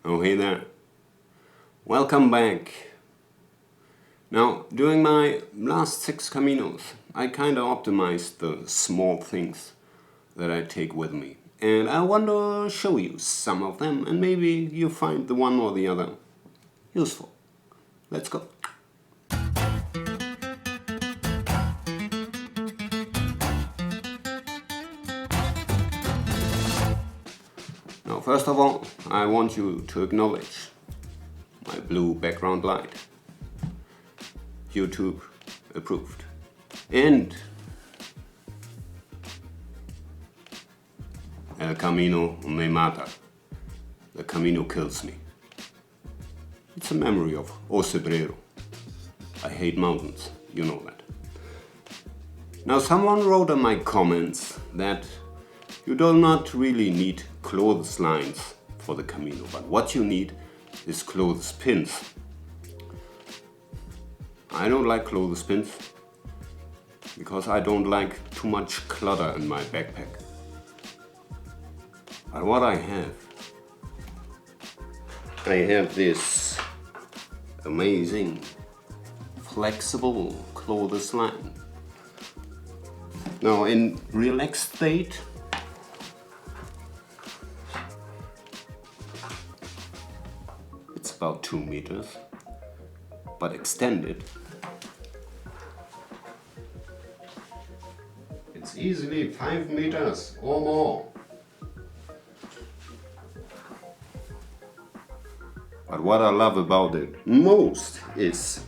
Oh, hey there. Welcome back. Now, during my last 6 Caminos, I kinda optimized the small things that I take with me. And I want to show you some of them, and maybe you find the one or the other useful. Let's go. Now, first of all, I want you to acknowledge my blue background light. YouTube approved. And El Camino me mata. The Camino kills me. It's a memory of Ocebrero. I hate mountains, you know that. Now, someone wrote in my comments that you do not really need clotheslines for the Camino, but what you need is clothespins. I don't like clothespins because I don't like too much clutter in my backpack. But what I have this amazing flexible clothesline. Now, in relaxed state, it's about 2 meters, but extended, it's easily 5 meters or more. But what I love about it most is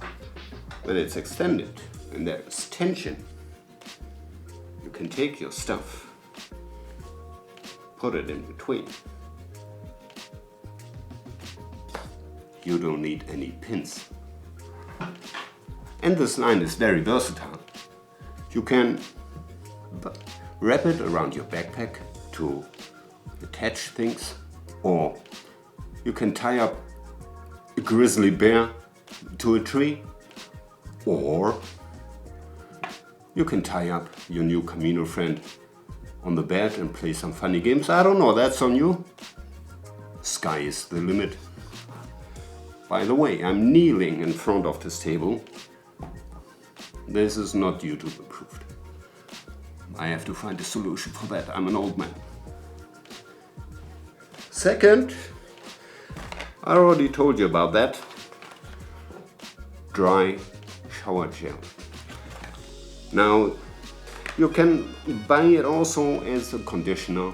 when it's extended and there is tension. You can take your stuff, put it in between. You don't need any pins. And this line is very versatile. You can wrap it around your backpack to attach things, or you can tie up a grizzly bear to a tree, or you can tie up your new Camino friend on the bed and play some funny games. I don't know, that's on you. Sky is the limit. By the way, I'm kneeling in front of this table. This is not YouTube approved. I have to find a solution for that. I'm an old man. Second, I already told you about that. Dry shower gel. Now, you can buy it also as a conditioner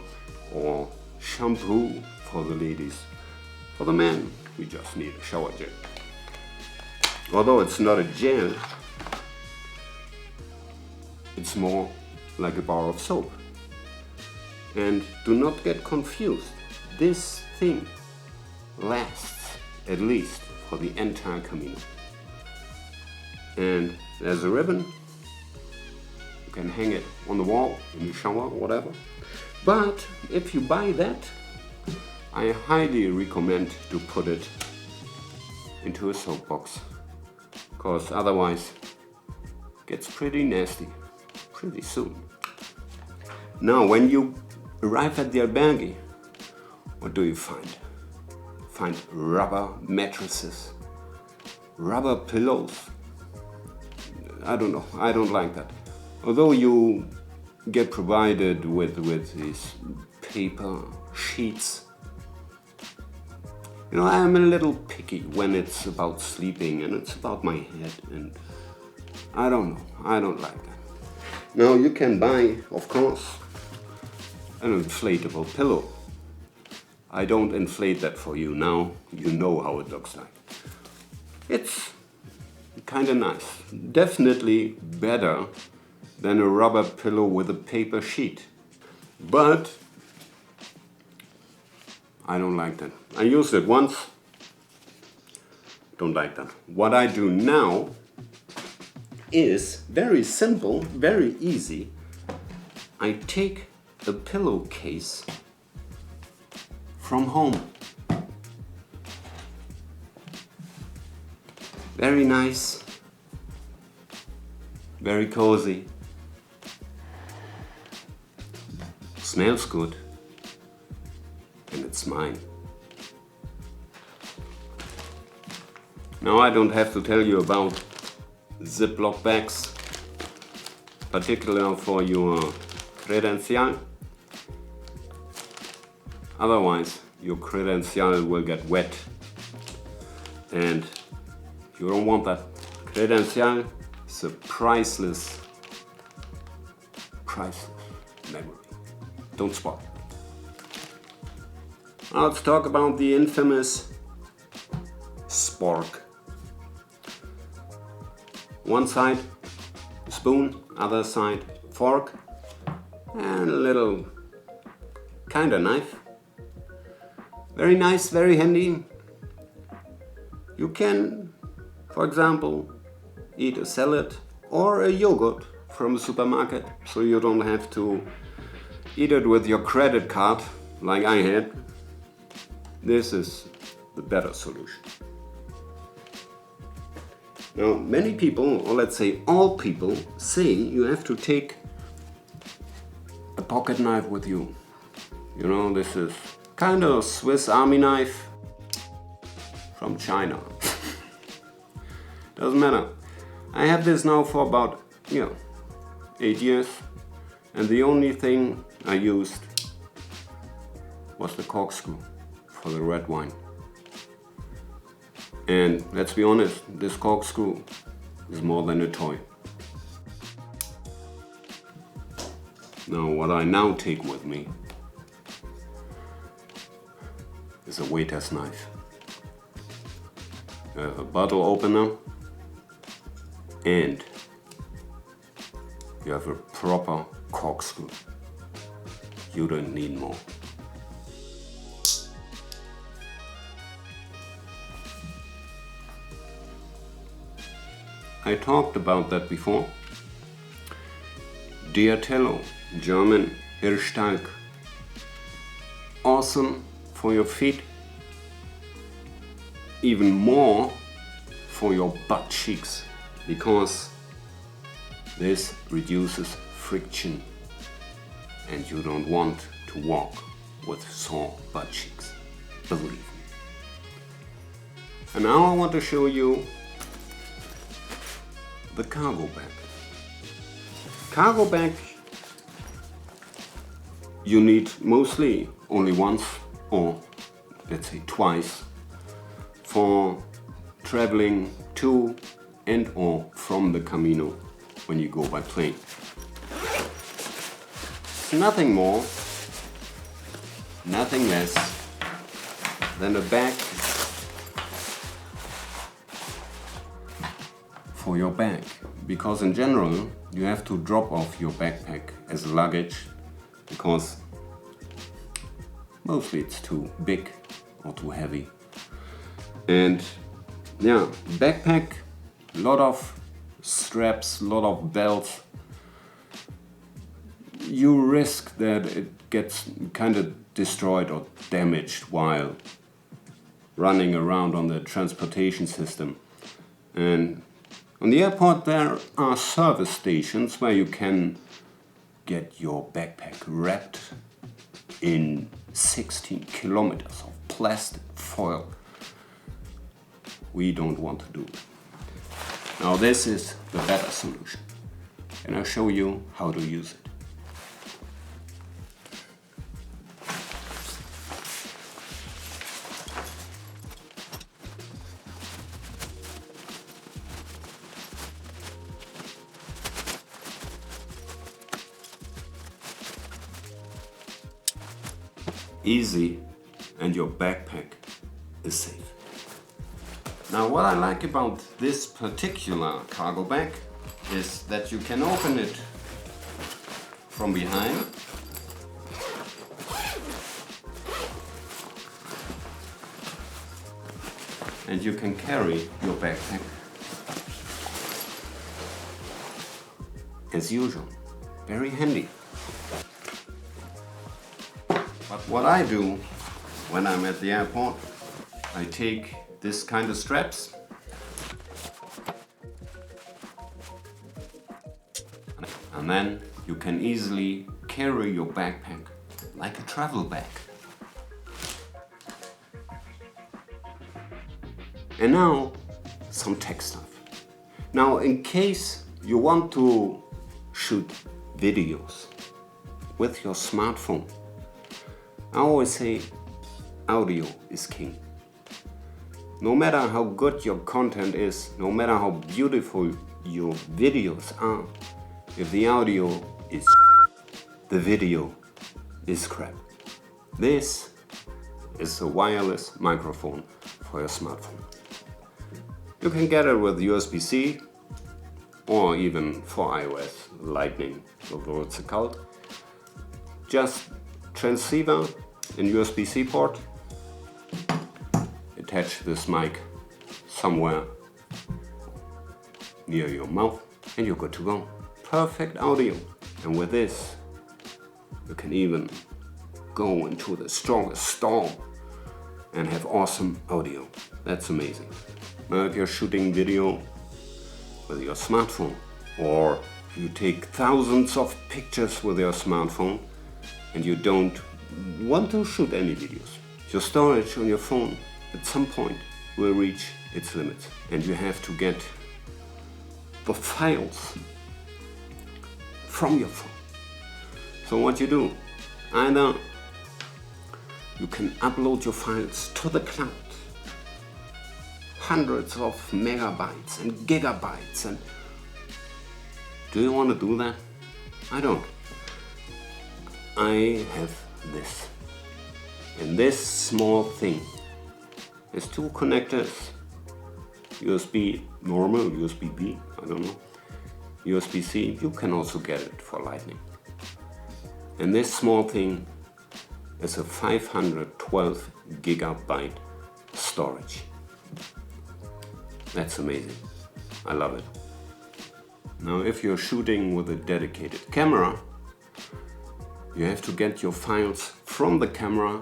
or shampoo for the ladies. For the men, we just need a shower gel. Although it's not a gel, it's more like a bar of soap. And do not get confused. This thing lasts at least for the entire Camino. And there's a ribbon. You can hang it on the wall, in the shower, whatever. But if you buy that, I highly recommend to put it into a soap box, because otherwise it gets pretty nasty pretty soon. Now, when you arrive at the albergue, what do you find? Find rubber mattresses, rubber pillows. I don't know, I don't like that. Although you get provided with these paper sheets. You know, I'm a little picky when it's about sleeping and it's about my head, and I don't know, I don't like that. Now, you can buy, of course, an inflatable pillow. I don't inflate that for you now, you know how it looks like. It's kinda nice. Definitely better than a rubber pillow with a paper sheet. But I don't like that. I used it once. Don't like that. What I do now is very simple, very easy. I take a pillowcase from home. Very nice, very cozy, smells good, and it's mine. Now I don't have to tell you about Ziploc bags, particularly for your credencial. Otherwise your credencial will get wet and you don't want that. Credencial is a priceless memory. Don't spot. Now let's talk about the infamous spork. One side spoon, other side fork, and a little kinda knife. Very nice, very handy. You can, for example, eat a salad or a yogurt from a supermarket, so you don't have to eat it with your credit card like I had. This is the better solution. Now, many people, or let's say all people, say you have to take a pocket knife with you. You know, this is kind of a Swiss Army knife from China. Doesn't matter. I have this now for about 8 years, and the only thing I used was the corkscrew for the red wine. And let's be honest, this corkscrew is more than a toy. Now what I now take with me is a waiter's knife. You have a bottle opener and you have a proper corkscrew. You don't need more. I talked about that before. Diatello, German Hirschtalg. Awesome for your feet. Even more for your butt cheeks, because this reduces friction and you don't want to walk with sore butt cheeks, believe me. And now I want to show you the cargo bag. Cargo bag you need mostly only once, or let's say twice, for traveling to and or from the Camino when you go by plane. Nothing more, nothing less than a bag for your bag, because in general you have to drop off your backpack as luggage because mostly it's too big or too heavy. And yeah, backpack, a lot of straps, a lot of belts. You risk that it gets kind of destroyed or damaged while running around on the transportation system. And on the airport there are service stations where you can get your backpack wrapped in 16 kilometers of plastic foil. We don't want to do it. Now this is the better solution, and I'll show you how to use it. Easy, and your backpack is safe. Now what I like about this particular cargo bag is that you can open it from behind and you can carry your backpack as usual. Very handy. But what I do when I'm at the airport, I take this kind of straps and then you can easily carry your backpack like a travel bag. And now some tech stuff. Now, in case you want to shoot videos with your smartphone, I always say audio is king. No matter how good your content is, no matter how beautiful your videos are, if the audio is the video is crap. This is a wireless microphone for your smartphone. You can get it with USB-C or even for iOS, Lightning, although it's a cult. Just transceiver and USB-C port. Attach this mic somewhere near your mouth and you're good to go. Perfect audio. And with this, you can even go into the strongest storm and have awesome audio. That's amazing. Now, if you're shooting video with your smartphone, or you take thousands of pictures with your smartphone and you don't want to shoot any videos, your storage on your phone at some point will reach its limits and you have to get the files from your phone. So what you do, either you can upload your files to the cloud, hundreds of megabytes and gigabytes, and do you want to do that? I don't. I have this, and this small thing has two connectors, USB normal, USB-B, I don't know, USB-C, you can also get it for Lightning. And this small thing is a 512 gigabyte storage. That's amazing. I love it. Now, if you're shooting with a dedicated camera, you have to get your files from the camera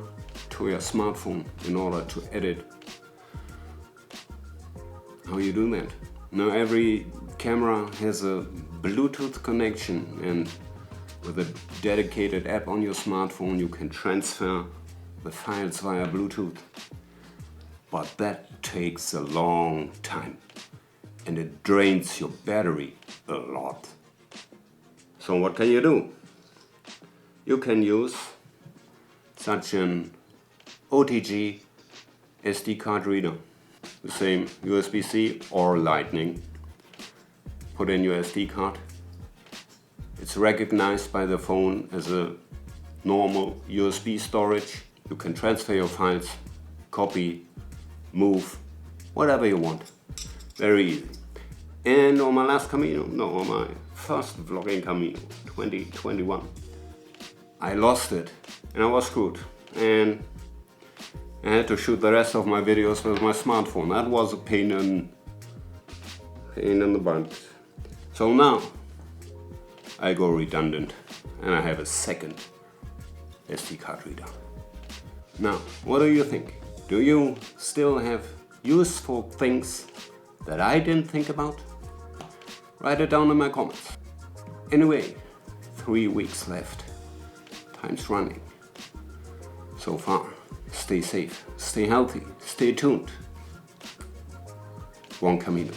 to your smartphone in order to edit. How you do that? Now, every camera has a Bluetooth connection, and with a dedicated app on your smartphone you can transfer the files via Bluetooth. But that takes a long time and it drains your battery a lot. So what can you do? You can use such an OTG SD card reader. The same USB-C or Lightning. Put in your SD card. It's recognized by the phone as a normal USB storage. You can transfer your files, copy, move, whatever you want. Very easy. And on my last Camino, no, on my first vlogging Camino, 2021, I lost it and I was screwed. And I had to shoot the rest of my videos with my smartphone. That was a pain in the butt. So now I go redundant and I have a second SD card reader. Now, what do you think? Do you still have useful things that I didn't think about? Write it down in my comments. Anyway, 3 weeks left. Time's running. So far, stay safe, stay healthy, stay tuned. Buon Camino.